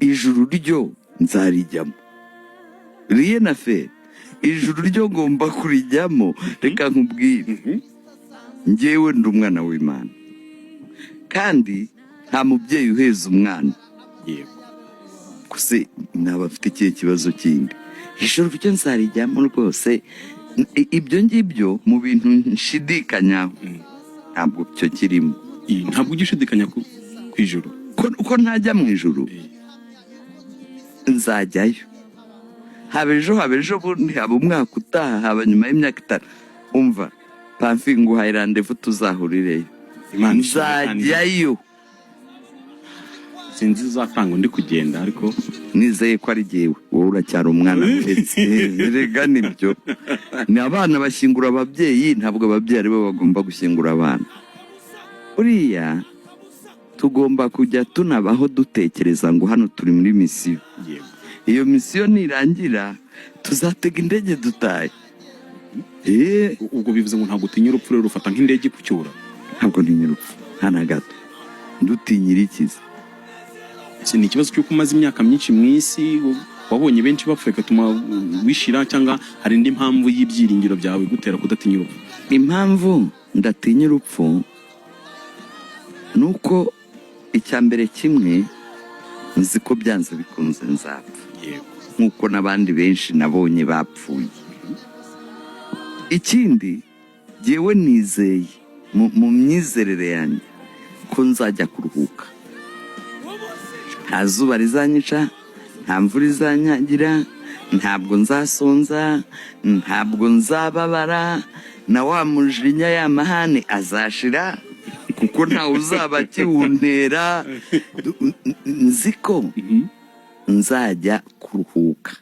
ijuru ryo nzarijyamo, riye na fe ijuru ryo ngomba kurijyamo. Reka nkubwire, njyewe ndi umwana w'Imana kandi nta mubyeyi uheza umwana. Yego. Gusa naba afite ikihe kibazo kindi, ijuru ryo nzarijyamo rwose. Ibyo ngibyo mu bintu nshidikanyaho ntabwo cyo kirimo. Ntabwo ugishidikanya ku ijuru ko ntajya mu ijuru, nzajyayo. Haba ejo bundi, haba umwaka utaha, haba nyuma y'imyaka 5. Umva Pamfi, nguhaye randevu tuzahurireyo, nzajyayo. Sinzi uzatanga undi kugenda, ariko nizeye ko ari jyewe, wowe uracyari umwana ndetse rega nibyo. Ni abana bashyingura ababyeyi, ntabwo ababyeyi aribo bagomba gushyingura abana. Uriya tugomba kujya tunabaho dutekereza ngo hano turi muri misiyo. Iyo misiyo nirangira tuzatega indege dutaye. Ubwo bivuze ngo ntabwo utinya urupfu, rero rufata nk'indege kucyura? Ntabwo ntinya urupfu, nta na gato. Ndutinyira ikiza. Ni ikibazo cy'uko umaze imyaka myinshi mu isi, wabonye benshi bapfuye gatuma wishira, cyangwa hari indi mpamvu y'ibyiringiro byawe gutera kudatinya urupfu? Impamvu ndatinya urupfu nuko icya mbere kimwe, nzi ko byanze bikunze nzapfa, nk'uko n'abandi benshi nabonye bapfuye. Ikindi, jyewe nizeye mu myizerere yanjye ko nzajya kuruhuka. Nta zuba rizanyica, nta mvura izanyagira, ntabwo nzasonza, ntabwo nzababara, na wa mujinya y'amahane azashira kuko ntawe uzaba akiwuntera. Nzi ko nzajya kuruhuka.